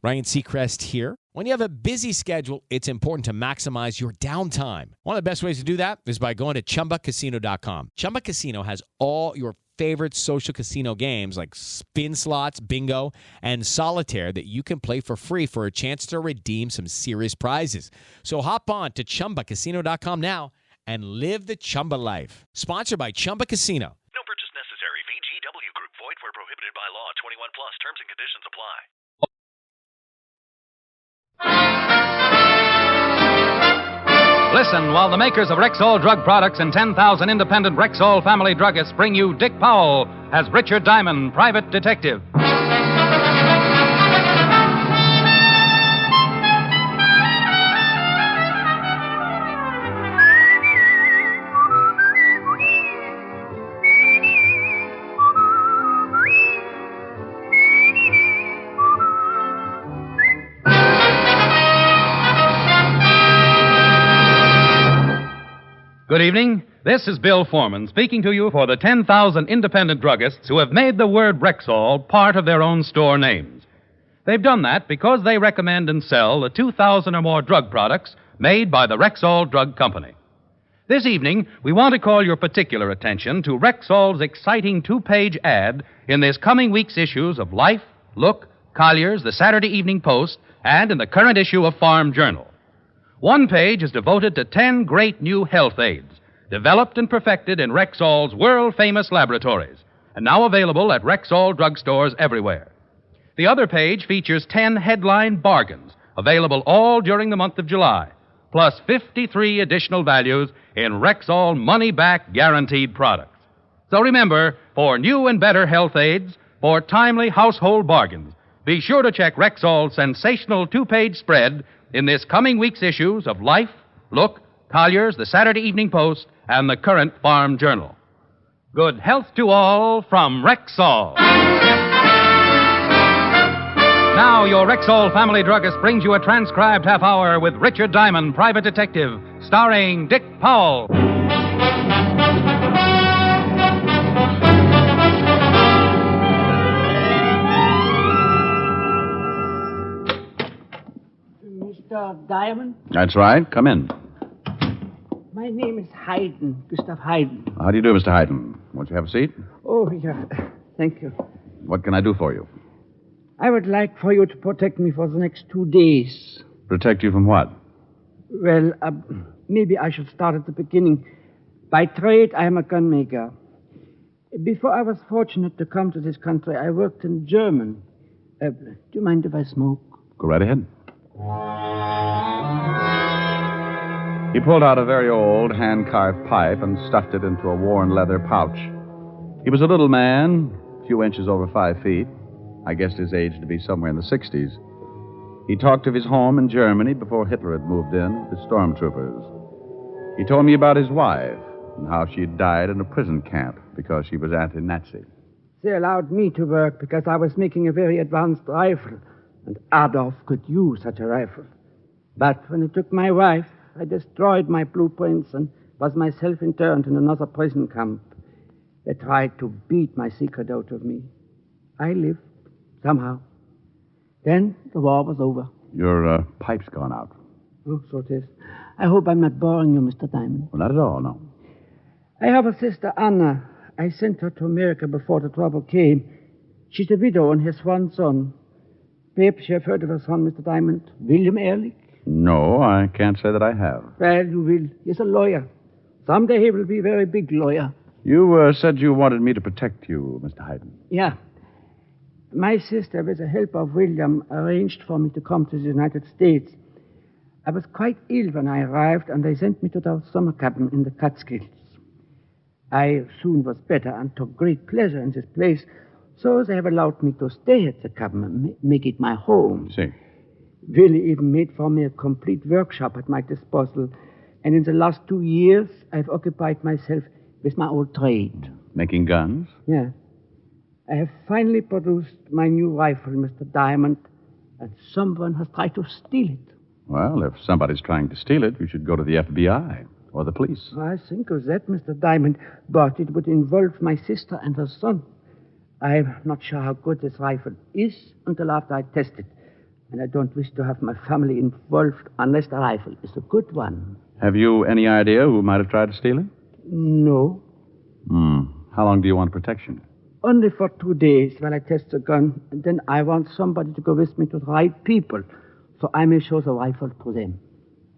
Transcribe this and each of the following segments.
Ryan Seacrest here. When you have a busy schedule, it's important to maximize your downtime. One of the best ways to do that is by going to ChumbaCasino.com. Chumba Casino has all your favorite social casino games like spin slots, bingo, and solitaire that you can play for free for a chance to redeem some serious prizes. So hop on to ChumbaCasino.com now and live the Chumba life. Sponsored by Chumba Casino. No purchase necessary. VGW Group. Void where prohibited by law. 21 plus. Terms and conditions apply. Listen while the makers of Rexall drug products and 10,000 independent Rexall family druggists bring you Dick Powell as Richard Diamond, private detective. Good evening. This is Bill Foreman speaking to you for the 10,000 independent druggists who have made the word Rexall part of their own store names. They've done that because they recommend and sell the 2,000 or more drug products made by the Rexall Drug Company. This evening, we want to call your particular attention to Rexall's exciting two-page ad in this coming week's issues of Life, Look, Collier's, the Saturday Evening Post, and in the current issue of Farm Journal. One page is devoted to 10 great new health aids, developed and perfected in Rexall's world-famous laboratories, and now available at Rexall drugstores everywhere. The other page features 10 headline bargains, available all during the month of July, plus 53 additional values in Rexall money-back guaranteed products. So remember, for new and better health aids, for timely household bargains, be sure to check Rexall's sensational two-page spread in this coming week's issues of Life, Look, Collier's, the Saturday Evening Post, and the current Farm Journal. Good health to all from Rexall. Now, your Rexall family druggist brings you a transcribed half hour with Richard Diamond, private detective, starring Dick Powell. Mr. Diamond? That's right. Come in. My name is Hayden, Gustav Hayden. How do you do, Mr. Hayden? Won't you have a seat? Oh, yeah. Thank you. What can I do for you? I would like for you to protect me for the next 2 days. Protect you from what? Well, maybe I should start at the beginning. By trade, I am a gunmaker. Before I was fortunate to come to this country, I worked in German. Do you mind if I smoke? Go right ahead. He pulled out a very old hand-carved pipe and stuffed it into a worn leather pouch. He was a little man, a few inches over 5 feet. I guessed his age to be somewhere in the 60s. He talked of his home in Germany before Hitler had moved in with his stormtroopers. He told me about his wife and how she had died in a prison camp because she was anti-Nazi. They allowed me to work because I was making a very advanced rifle, and Adolf could use such a rifle. But when they took my wife, I destroyed my blueprints and was myself interned in another prison camp. They tried to beat my secret out of me. I lived, somehow. Then the war was over. Your pipe's gone out. Oh, so it is. I hope I'm not boring you, Mr. Diamond. Well, not at all, no. I have a sister, Anna. I sent her to America before the trouble came. She's a widow and has one son. Perhaps you have heard of her son, Mr. Diamond, William Ehrlich. No, I can't say that I have. Well, you will. He's a lawyer. Someday he will be a very big lawyer. You said you wanted me to protect you, Mr. Hayden. Yeah. My sister, with the help of William, arranged for me to come to the United States. I was quite ill when I arrived, and they sent me to their summer cabin in the Catskills. I soon was better and took great pleasure in this place, so they have allowed me to stay at the cabin and make it my home. See. Willie even made for me a complete workshop at my disposal, and in the last 2 years, I've occupied myself with my old trade. Making guns? Yeah. I have finally produced my new rifle, Mr. Diamond, and someone has tried to steal it. Well, if somebody's trying to steal it, we should go to the FBI or the police. I think of that, Mr. Diamond, but it would involve my sister and her son. I'm not sure how good this rifle is until after I test it. and I don't wish to have my family involved unless the rifle is a good one. Have you any idea who might have tried to steal it? No. How long do you want protection? Only for 2 days while I test the gun, and then I want somebody to go with me to the right people, so I may show the rifle to them.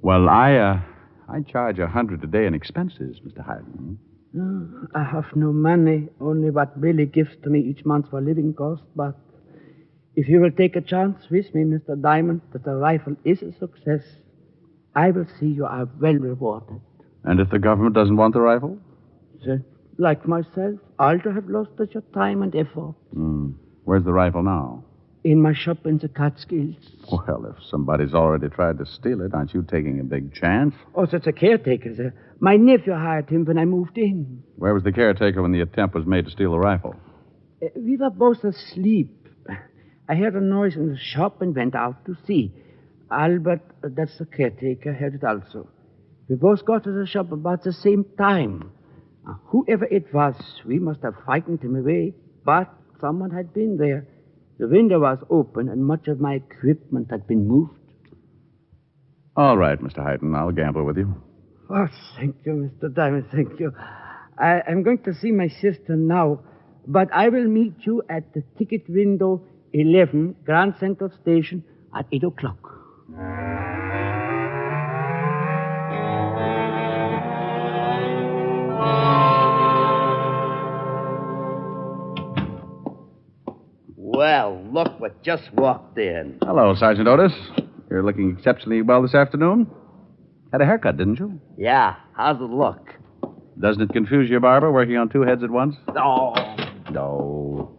Well, I charge $100 a day in expenses, Mr. Hayden. I have no money, only what Billy gives to me each month for living costs, but if you will take a chance with me, Mr. Diamond, that the rifle is a success, I will see you are well rewarded. And if the government doesn't want the rifle? Then, like myself, I'll have lost such your time and effort. Where's the rifle now? In my shop in the Catskills. Well, if somebody's already tried to steal it, aren't you taking a big chance? Oh, such a caretaker, sir. My nephew hired him when I moved in. Where was the caretaker when the attempt was made to steal the rifle? We were both asleep. I heard a noise in the shop and went out to see. Albert, that's the caretaker, heard it also. We both got to the shop about the same time. Whoever it was, we must have frightened him away, but someone had been there. The window was open, and much of my equipment had been moved. All right, Mr. Hayden, I'll gamble with you. Oh, thank you, Mr. Diamond, thank you. I'm going to see my sister now, but I will meet you at the ticket window 11, Grand Central Station, at 8 o'clock. Well, look what just walked in. Hello, Sergeant Otis. You're looking exceptionally well this afternoon. Had a haircut, didn't you? Yeah, how's it look? Doesn't it confuse you, Barber, working on two heads at once? Oh. No.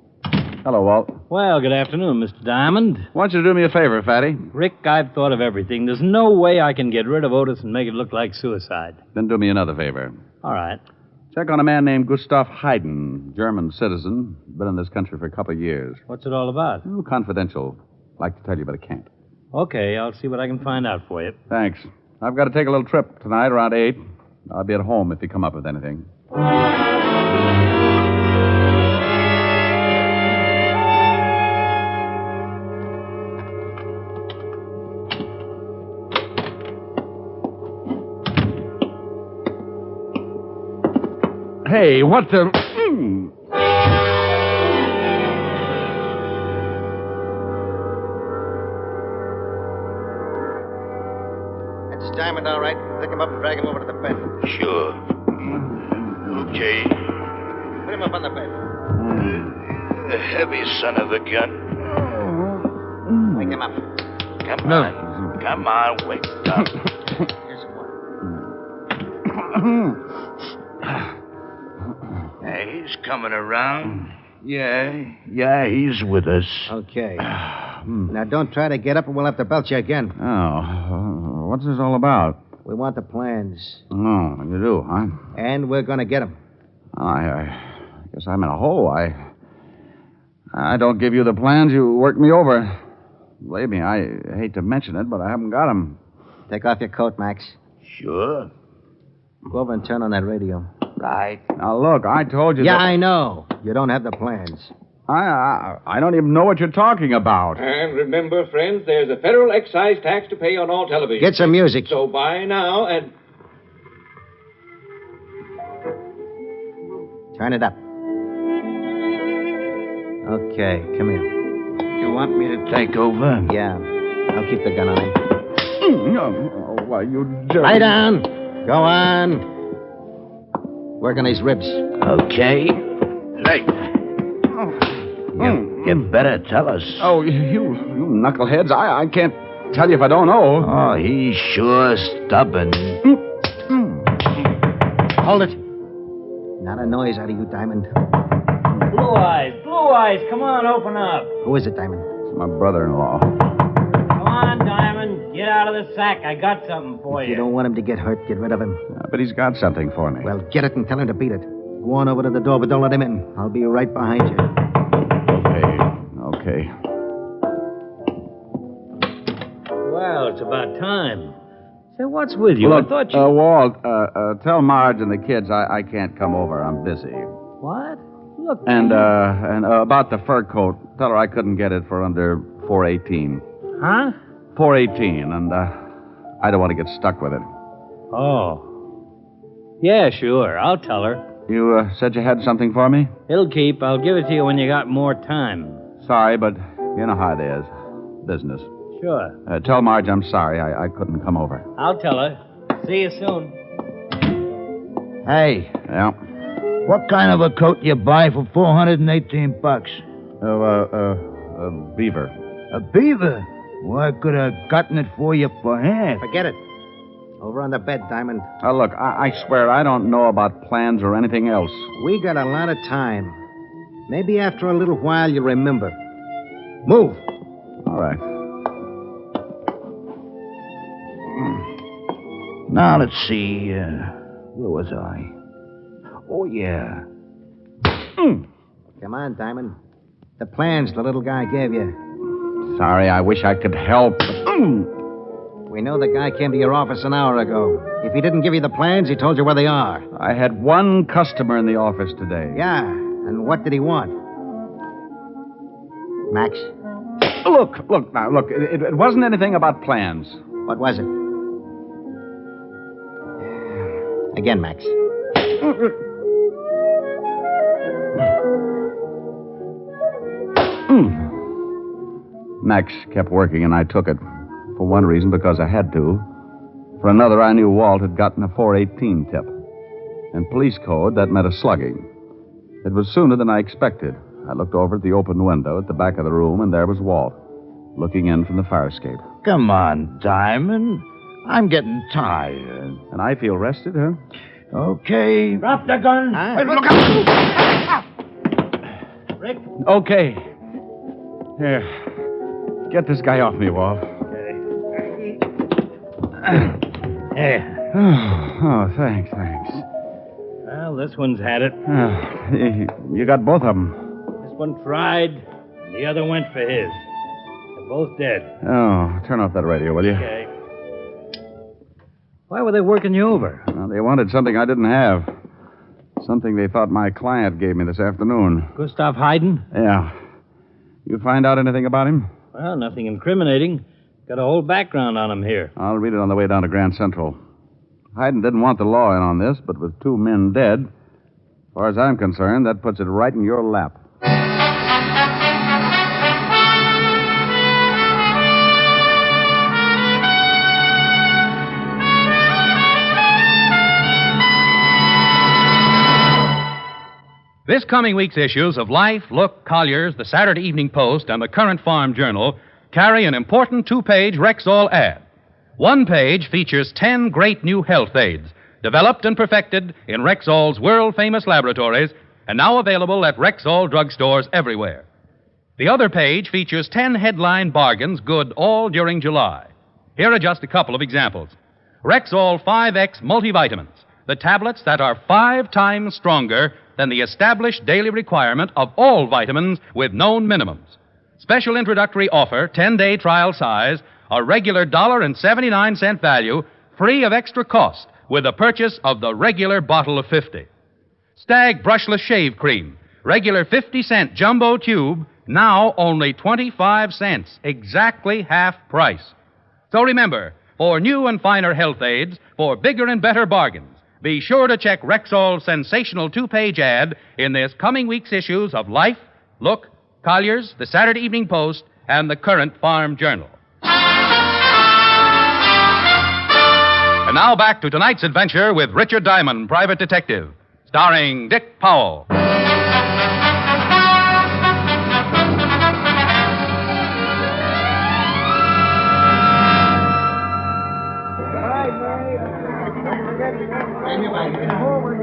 Hello, Walt. Well, good afternoon, Mr. Diamond. I want you to do me a favor, Fatty. Rick, I've thought of everything. There's no way I can get rid of Otis and make it look like suicide. Then do me another favor. All right. Check on a man named Gustav Hayden, German citizen. Been in this country for a couple of years. What's it all about? Confidential. Like to tell you, but I can't. Okay, I'll see what I can find out for you. Thanks. I've got to take a little trip tonight around 8. I'll be at home if you come up with anything. Hey, what the... That's Diamond, all right. Pick him up and drag him over to the bed. Sure. Okay. Put him up on the bed. A heavy son of a gun. Wake him up. Come on. Come on, wake up. Here's one. Hey, he's coming around. Yeah, he's with us. Okay. Now, don't try to get up or we'll have to belt you again. Oh, what's this all about? We want the plans. Oh, you do, huh? And we're going to get them. I guess I'm in a hole. I don't give you the plans. You work me over. Believe me, I hate to mention it, but I haven't got them. Take off your coat, Max. Sure. Go over and turn on that radio. Right. Now, look, I told you Yeah, that... I know. You don't have the plans. I don't even know what you're talking about. And remember, friends, there's a federal excise tax to pay on all television. Get some music. So buy now and... Turn it up. Okay, come here. You want me to take over? Yeah. I'll keep the gun on him. Oh, why, you jerk. Lie down. Go on. Work on these ribs. Okay. Hey. You better tell us. Oh, you knuckleheads. I can't tell you if I don't know. Oh, he's sure stubborn. Hold it. Not a noise out of you, Diamond. Blue eyes, come on, open up. Who is it, Diamond? It's my brother-in-law. Come on, Diamond, get out of the sack. I got something for If you don't want him to get hurt, get rid of him. But he's got something for me. Well, get it and tell him to beat it. Go on over to the door, but don't let him in. I'll be right behind you. Okay. Well, it's about time. Say, what's with you? Look, I thought you... Walt, tell Marge and the kids I can't come over. I'm busy. What? Look... And about the fur coat, tell her I couldn't get it for under $4.18. Huh? 418, and I don't want to get stuck with it. Oh. Yeah, sure. I'll tell her. You said you had something for me? It'll keep. I'll give it to you when you got more time. Sorry, but you know how it is. Business. Sure. Tell Marge I'm sorry I couldn't come over. I'll tell her. See you soon. Hey, Yeah. what kind of a coat you buy for $418? Beaver. A beaver? Well, I could have gotten it for you for half. Forget it. Over on the bed, Diamond. Look, I swear I don't know about plans or anything else. We got a lot of time. Maybe after a little while you'll remember. Move. All right. Now, let's see. Where was I? Oh, yeah. Come on, Diamond. The plans the little guy gave you. Sorry, I wish I could help. We know the guy came to your office an hour ago. If he didn't give you the plans, he told you where they are. I had one customer in the office today. Yeah, and what did he want? Max, Look. It wasn't anything about plans. what was it? Again, Max. Max kept working, and I took it. For one reason, because I had to. For another, I knew Walt had gotten a 418 tip. In police code, that meant a slugging. It was sooner than I expected. I looked over at the open window at the back of the room, and there was Walt, looking in from the fire escape. Come on, Diamond. I'm getting tired. And I feel rested, huh? Okay. Drop the gun. Huh? Hey, look out! Rick. Okay. Here. Get this guy off me, Walt. Yeah. Oh, thanks. Well, this one's had it. You got both of them. This one tried, and the other went for his. They're both dead. Oh, turn off that radio, will you? Okay. Why were they working you over? Well, they wanted something I didn't have. Something they thought my client gave me this afternoon. Gustav Hayden? Yeah. You find out anything about him? Well, nothing incriminating. Got a whole background on him here. I'll read it on the way down to Grand Central. Hayden didn't want the law in on this, but with two men dead, as far as I'm concerned, that puts it right in your lap. This coming week's issues of Life, Look, Collier's, the Saturday Evening Post, and the Current Farm Journal carry an important two-page Rexall ad. One page features 10 great new health aids developed and perfected in Rexall's world-famous laboratories and now available at Rexall drugstores everywhere. The other page features 10 headline bargains good all during July. Here are just a couple of examples. Rexall 5X multivitamins, the tablets that are 5 times stronger than the established daily requirement of all vitamins with known minimums. Special introductory offer, 10-day trial size, a regular $1.79 value, free of extra cost, with the purchase of the regular bottle of 50. Stag Brushless Shave Cream, regular 50-cent jumbo tube, now only 25 cents, exactly half price. So remember, for new and finer health aids, for bigger and better bargains, be sure to check Rexall's sensational two-page ad in this coming week's issues of Life, Look, Collier's, the Saturday Evening Post, and the Current Farm Journal. And now back to tonight's adventure with Richard Diamond, Private Detective, starring Dick Powell.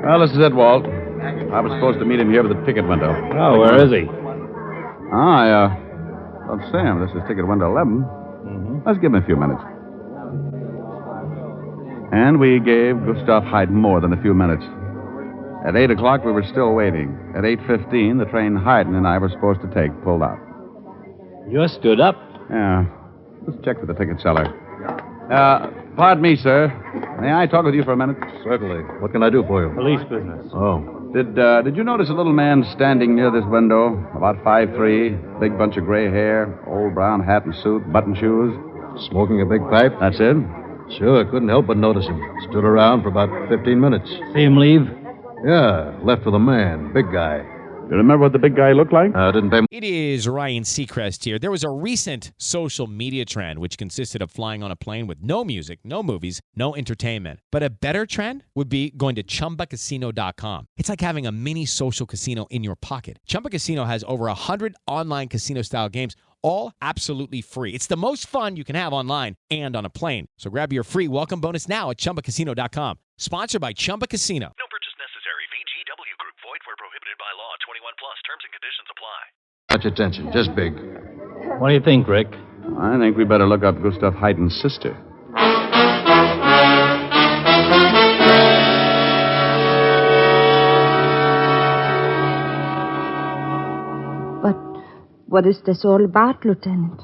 Well, this is it, Walt. I was supposed to meet him here at the ticket window. Oh, where is he? I don't see him. This is ticket window 11. Let's give him a few minutes. And we gave Gustav Hayden more than a few minutes. At 8 o'clock, we were still waiting. At 8:15, the train Hayden and I were supposed to take pulled out. You stood up. Yeah. Let's check with the ticket seller. Pardon me, sir. May I talk with you for a minute? Certainly. What can I do for you? Police business. Oh. Did you notice a little man standing near this window? About 5'3", big bunch of gray hair, old brown hat and suit, button shoes. Smoking a big pipe? That's it? Sure, couldn't help but notice him. Stood around for about 15 minutes. See him leave? Yeah, left with a man, big guy. You remember what the big guy looked like? Didn't pay... It is Ryan Seacrest here. There was a recent social media trend which consisted of flying on a plane with no music, no movies, no entertainment. But a better trend would be going to ChumbaCasino.com. It's like having a mini social casino in your pocket. Chumba Casino has over 100 online casino-style games, all absolutely free. It's the most fun you can have online and on a plane. So grab your free welcome bonus now at ChumbaCasino.com. Sponsored by Chumba Casino. No purchase necessary. VGW Group. Void where prohibited by law. 21 plus. Terms and conditions apply. Much attention, just big. What do you think, Rick? I think we better look up Gustav Haydn's sister. But what is this all about, Lieutenant?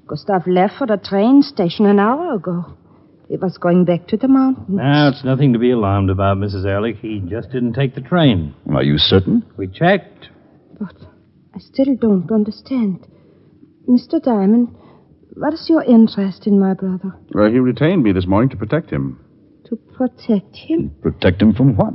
Gustav left for the train station an hour ago. He was going back to the mountains. Now, it's nothing to be alarmed about, Mrs. Ehrlich. He just didn't take the train. Are you certain? We checked. But I still don't understand. Mr. Diamond, what is your interest in my brother? Well, he retained me this morning to protect him. To protect him? Protect him from what?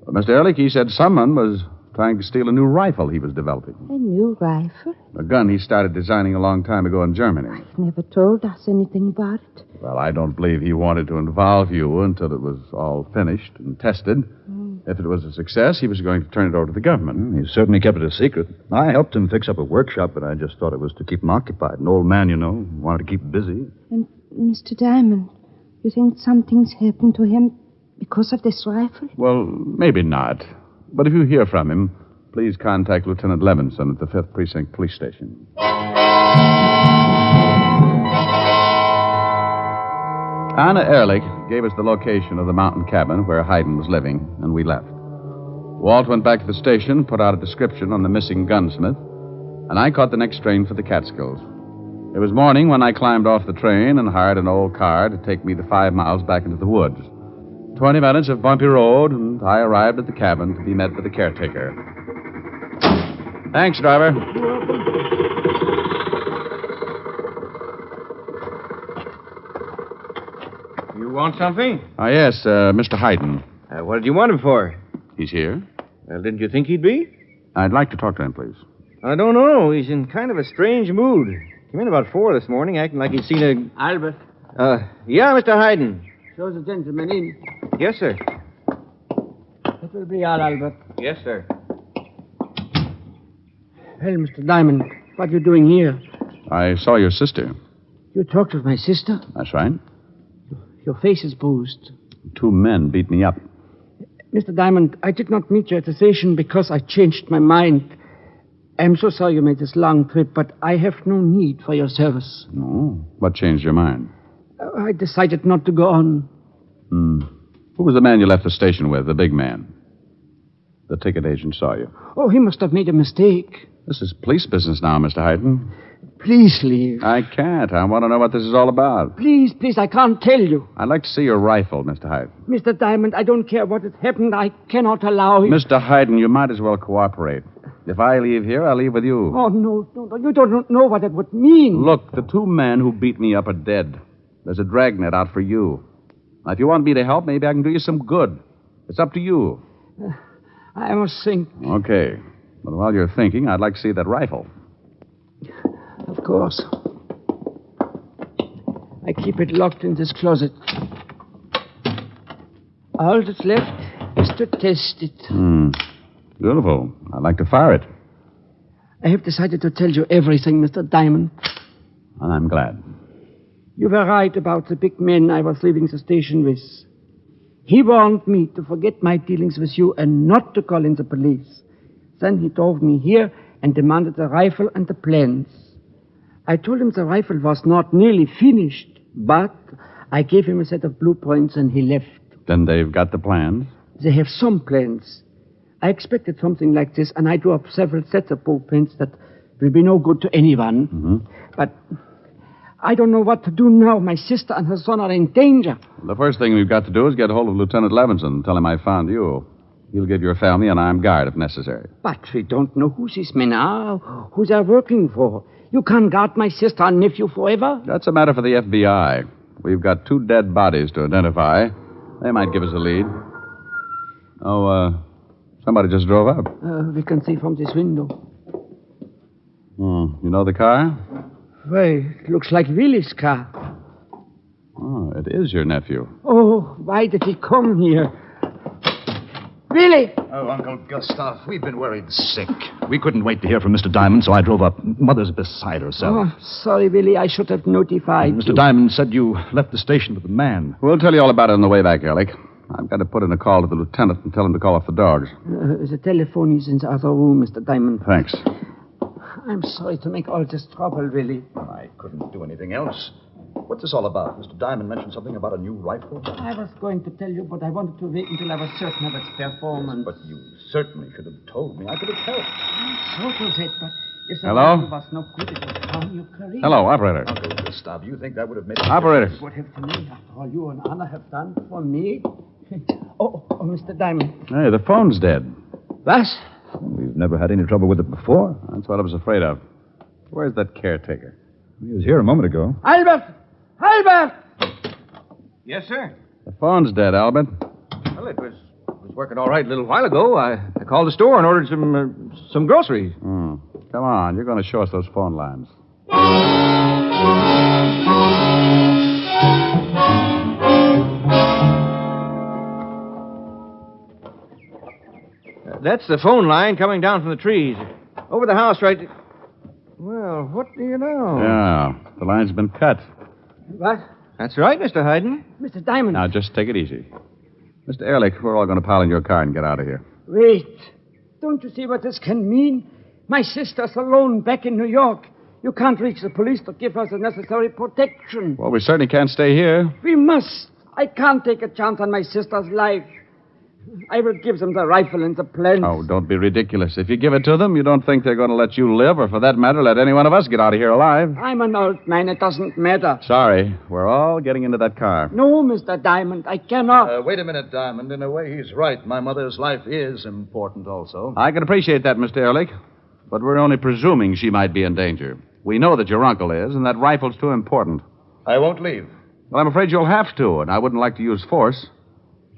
Well, Mr. Ehrlich, he said someone was trying to steal a new rifle he was developing. A new rifle? A gun he started designing a long time ago in Germany. He's never told us anything about it. Well, I don't believe he wanted to involve you until it was all finished and tested. If it was a success, he was going to turn it over to the government. He certainly kept it a secret. I helped him fix up a workshop, but I just thought it was to keep him occupied. An old man, you know, wanted to keep busy. And Mr. Diamond, you think something's happened to him because of this rifle? Well, maybe not. But if you hear from him, please contact Lieutenant Levinson at the 5th Precinct Police Station. Anna Ehrlich gave us the location of the mountain cabin where Haydn was living, and we left. Walt went back to the station, put out a description on the missing gunsmith, and I caught the next train for the Catskills. It was morning when I climbed off the train and hired an old car to take me the 5 miles back into the woods. 20 minutes of bumpy road, and I arrived at the cabin to be met by the caretaker. Thanks, driver. You want something? Yes, Mr. Haydn. What did you want him for? He's here. Well, didn't you think he'd be? I'd like to talk to him, please. I don't know. He's in kind of a strange mood. Came in about 4 this morning, acting like he'd seen a... Albert, Yeah, Mr. Haydn. show the gentleman in. Yes, sir. That will be all, Albert. Yes, sir. Well, Mr. Diamond, what are you doing here? I saw your sister. You talked with my sister? That's right. Your face is bruised. 2 men beat me up. Mr. Diamond, I did not meet you at the station because I changed my mind. I'm so sorry you made this long trip, but I have no need for your service. Oh, what changed your mind? I decided not to go on. Who was the man you left the station with, the big man? The ticket agent saw you. Oh, he must have made a mistake. This is police business now, Mr. Haydn. Please leave. I can't. I want to know what this is all about. Please, I can't tell you. I'd like to see your rifle, Mr. Haydn. Mr. Diamond, I don't care what has happened. I cannot allow him. Mr. Haydn, you might as well cooperate. If I leave here, I'll leave with you. Oh, no. You don't know what that would mean. Look, the 2 men who beat me up are dead. There's a dragnet out for you. Now, if you want me to help, maybe I can do you some good. It's up to you. I must think. Okay. But while you're thinking, I'd like to see that rifle. Of course. I keep it locked in this closet. All that's left is to test it. Beautiful. I'd like to fire it. I have decided to tell you everything, Mr. Diamond. And I'm glad. You were right about the big man I was leaving the station with. He warned me to forget my dealings with you and not to call in the police. Then he drove me here and demanded the rifle and the plans. I told him the rifle was not nearly finished, but I gave him a set of blueprints and he left. Then they've got the plans? They have some plans. I expected something like this, and I drew up several sets of blueprints that will be no good to anyone. But I don't know what to do now. My sister and her son are in danger. The first thing we've got to do is get hold of Lieutenant Levinson and tell him I found you. He'll give your family an armed guard if necessary. But we don't know who these men are, who they're working for. You can't guard my sister and nephew forever? That's a matter for the FBI. We've got 2 dead bodies to identify. They might give us a lead. Oh, somebody just drove up. We can see from this window. You know the car? Well, it looks like Willy's car. Oh, it is your nephew. Oh, why did he come here? Willy! Oh, Uncle Gustav, we've been worried sick. We couldn't wait to hear from Mr. Diamond, so I drove up. Mother's beside herself. Oh, sorry, Willy. I should have notified Mr. you. Diamond said you left the station with the man. We'll tell you all about it on the way back, Ehrlich. I've got to put in a call to the lieutenant and tell him to call off the dogs. The telephone is in the other room, Mr. Diamond. Thanks. I'm sorry to make all this trouble, Willy. I couldn't do anything else. What's this all about? Mr. Diamond mentioned something about a new rifle. I was going to tell you, but I wanted to wait until I was certain of its performance. But you certainly should have told me. I could have helped. So was it, but if the Hello? rifle was no good, it would harm your career. Hello, operator. Uncle Gustav, you think that would have made Operator. What have to me, after all you and Anna have done for me? Oh, Mr. Diamond. Hey, the phone's dead. What? We've never had any trouble with it before. That's what I was afraid of. Where's that caretaker? He was here a moment ago. Albert! Albert! Yes, sir. The phone's dead, Albert. Well, it was working all right a little while ago. I called the store and ordered some groceries. Come on, you're going to show us those phone lines. That's the phone line coming down from the trees. Over the house, right... Well, what do you know? Yeah, the line's been cut. What? That's right, Mr. Hayden. Mr. Diamond. Now, just take it easy. Mr. Ehrlich, we're all going to pile in your car and get out of here. Wait. Don't you see what this can mean? My sister's alone back in New York. You can't reach the police to give her the necessary protection. Well, we certainly can't stay here. We must. I can't take a chance on my sister's life. I will give them the rifle and the plans. Oh, don't be ridiculous. If you give it to them, you don't think they're going to let you live, or for that matter, let any one of us get out of here alive. I'm an old man. It doesn't matter. Sorry. We're all getting into that car. No, Mr. Diamond. I cannot. Wait a minute, Diamond. In a way, he's right. My mother's life is important also. I can appreciate that, Mr. Ehrlich. But we're only presuming she might be in danger. We know that your uncle is, and that rifle's too important. I won't leave. Well, I'm afraid you'll have to, and I wouldn't like to use force.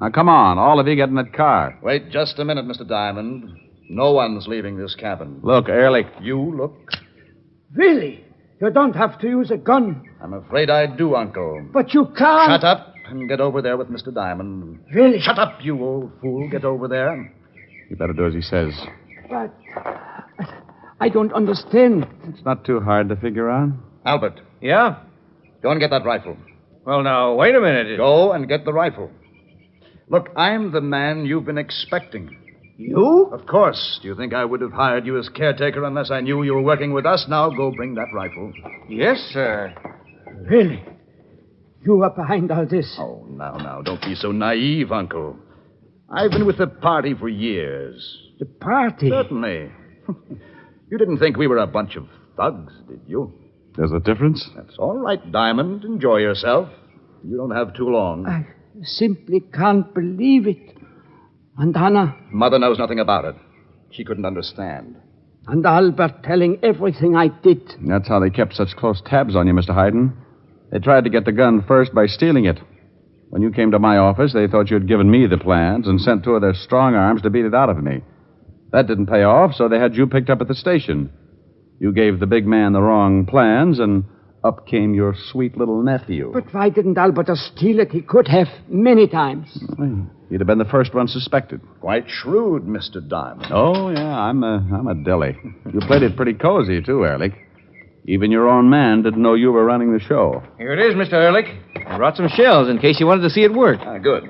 Now, come on. All of you get in that car. Wait just a minute, Mr. Diamond. No one's leaving this cabin. Look, Ehrlich. You look. Really? You don't have to use a gun. I'm afraid I do, Uncle. But you can't. Shut up and get over there with Mr. Diamond. Really? Shut up, you old fool. Get over there. You better do as he says. But I don't understand. It's not too hard to figure out. Albert. Yeah? Go and get that rifle. Well, now, wait a minute. Go and get the rifle. Look, I'm the man you've been expecting. You? Of course. Do you think I would have hired you as caretaker unless I knew you were working with us? Now go bring that rifle. Yes, sir. Really? You are behind all this? Oh, now, don't be so naive, Uncle. I've been with the party for years. The party? Certainly. You didn't think we were a bunch of thugs, did you? There's a difference? That's all right, Diamond. Enjoy yourself. You don't have too long. I simply can't believe it. And Anna? Mother knows nothing about it. She couldn't understand. And Albert telling everything I did. That's how they kept such close tabs on you, Mr. Hayden. They tried to get the gun first by stealing it. When you came to my office, they thought you'd given me the plans and sent 2 of their strong arms to beat it out of me. That didn't pay off, so they had you picked up at the station. You gave the big man the wrong plans, and up came your sweet little nephew. But why didn't Albert steal it? He could have many times. He'd have been the first one suspected. Quite shrewd, Mr. Diamond. Oh, yeah, I'm a dilly. You played it pretty cozy, too, Ehrlich. Even your own man didn't know you were running the show. Here it is, Mr. Ehrlich. I brought some shells in case you wanted to see it work. Good.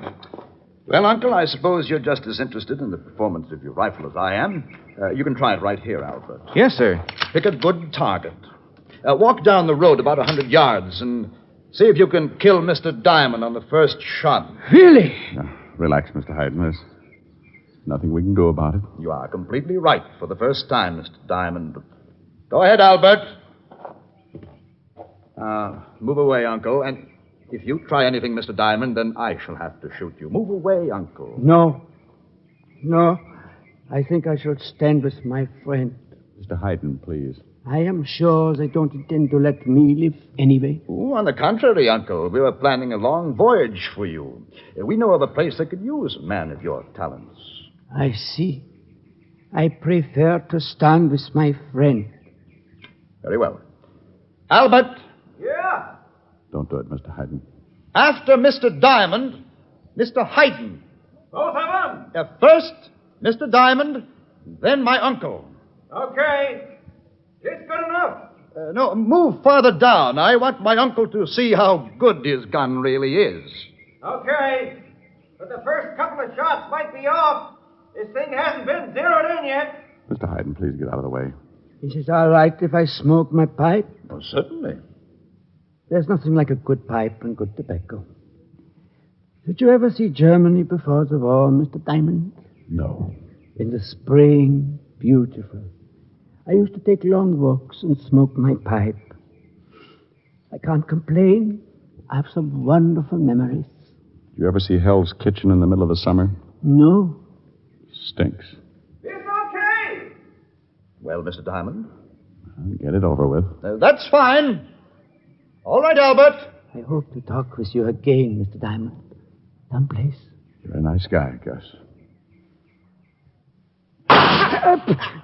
Well, Uncle, I suppose you're just as interested in the performance of your rifle as I am. You can try it right here, Albert. Yes, sir. Pick a good target. Walk down the road about 100 yards and see if you can kill Mr. Diamond on the first shot. Really? Now, relax, Mr. Hayden. There's nothing we can do about it. You are completely right for the first time, Mr. Diamond. Go ahead, Albert. Move away, Uncle, and if you try anything, Mr. Diamond, then I shall have to shoot you. Move away, Uncle. No. No, I think I shall stand with my friend. Mr. Hayden, please. I am sure they don't intend to let me live anyway. Oh, on the contrary, Uncle. We were planning a long voyage for you. We know of a place that could use a man of your talents. I see. I prefer to stand with my friend. Very well. Albert, Yeah? Don't do it, Mr. Hayden. after Mr. Diamond, Mr. Hayden. Both of them? First, Mr. Diamond, then my uncle. Okay. It's good enough. No, move farther down. I want my uncle to see how good his gun really is. Okay. But the first couple of shots might be off. This thing hasn't been zeroed in yet. Mr. Hayden, please get out of the way. Is it all right if I smoke my pipe? Oh, certainly. There's nothing like a good pipe and good tobacco. Did you ever see Germany before the war, Mr. Diamond? No. In the spring, beautiful. I used to take long walks and smoke my pipe. I can't complain. I have some wonderful memories. Did you ever see Hell's Kitchen in the middle of the summer? No. Stinks. It's okay. Well, Mr. Diamond? Get it over with. That's fine. All right, Albert. I hope to talk with you again, Mr. Diamond. Someplace. You're a nice guy, Gus.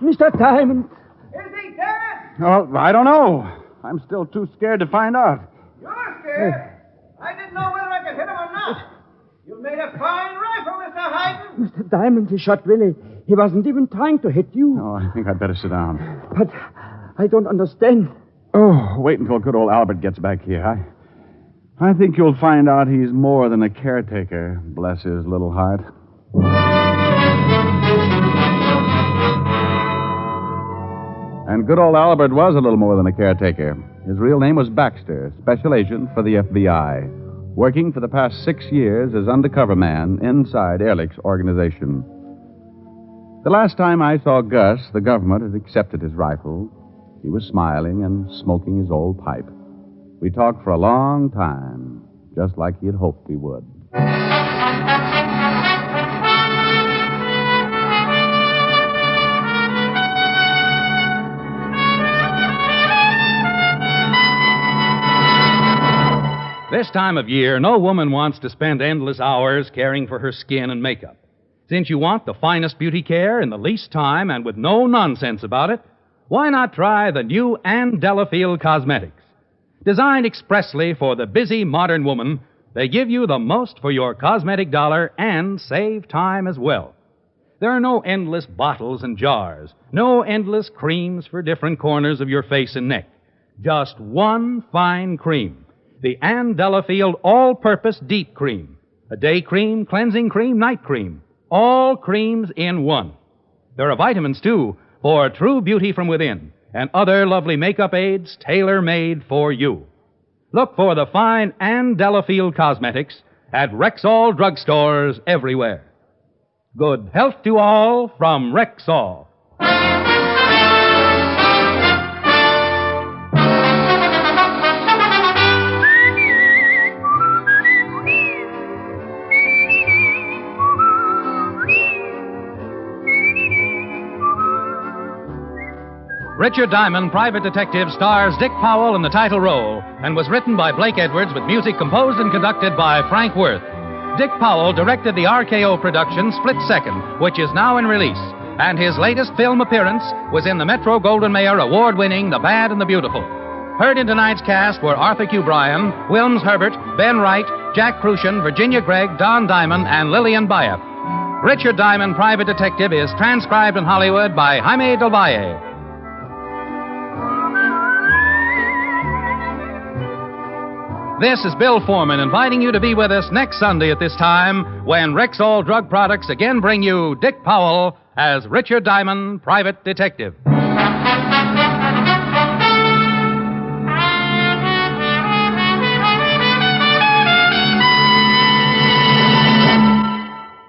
Mr. Diamond. Is he dead? Oh, I don't know. I'm still too scared to find out. You're scared? I didn't know whether I could hit him or not. You made a fine rifle, Mr. Hayden. Mr. Diamond, he shot Willie. He wasn't even trying to hit you. Oh, I think I'd better sit down. But I don't understand. Oh, wait until good old Albert gets back here. I think you'll find out he's more than a caretaker, bless his little heart. And good old Albert was a little more than a caretaker. His real name was Baxter, special agent for the FBI, working for the past 6 years as undercover man inside Ehrlich's organization. The last time I saw Gus, the government had accepted his rifle. He was smiling and smoking his old pipe. We talked for a long time, just like he had hoped we would. This time of year, no woman wants to spend endless hours caring for her skin and makeup. Since you want the finest beauty care in the least time and with no nonsense about it, why not try the new Ann Delafield Cosmetics? Designed expressly for the busy modern woman, they give you the most for your cosmetic dollar and save time as well. There are no endless bottles and jars, no endless creams for different corners of your face and neck. Just one fine cream. The Ann Delafield All-Purpose Deep Cream. A day cream, cleansing cream, night cream. All creams in one. There are vitamins, too, for true beauty from within, and other lovely makeup aids tailor-made for you. Look for the fine Ann Delafield Cosmetics at Rexall drugstores everywhere. Good health to all from Rexall. Richard Diamond, Private Detective, stars Dick Powell in the title role and was written by Blake Edwards with music composed and conducted by Frank Worth. Dick Powell directed the RKO production Split Second, which is now in release, and his latest film appearance was in the Metro Goldwyn Mayer award-winning The Bad and the Beautiful. Heard in tonight's cast were Arthur Q. Bryan, Wilms Herbert, Ben Wright, Jack Crucian, Virginia Gregg, Don Diamond, and Lillian Bayef. Richard Diamond, Private Detective, is transcribed in Hollywood by Jaime Del Valle. This is Bill Foreman inviting you to be with us next Sunday at this time when Rexall Drug Products again bring you Dick Powell as Richard Diamond, Private Detective.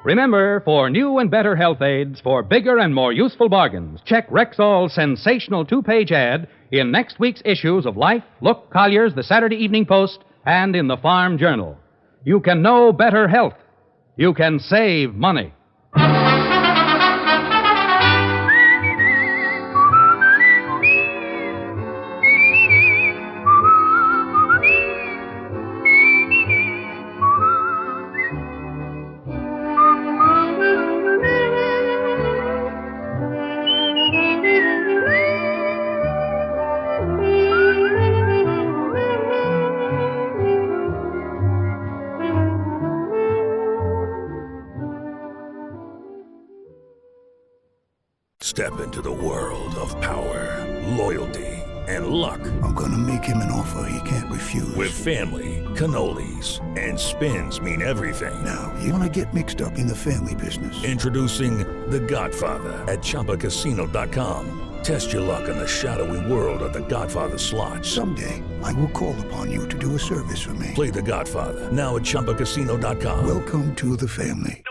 Remember, for new and better health aids, for bigger and more useful bargains, check Rexall's sensational 2-page ad in next week's issues of Life, Look, Collier's, the Saturday Evening Post, and in the Farm Journal. You can know better health. You can save money. Step into the world of power, loyalty, and luck. I'm gonna make him an offer he can't refuse. With family, cannolis, and spins mean everything. Now, you wanna get mixed up in the family business. Introducing The Godfather at ChumbaCasino.com. Test your luck in the shadowy world of The Godfather slot. Someday, I will call upon you to do a service for me. Play The Godfather now at ChumbaCasino.com. Welcome to the family.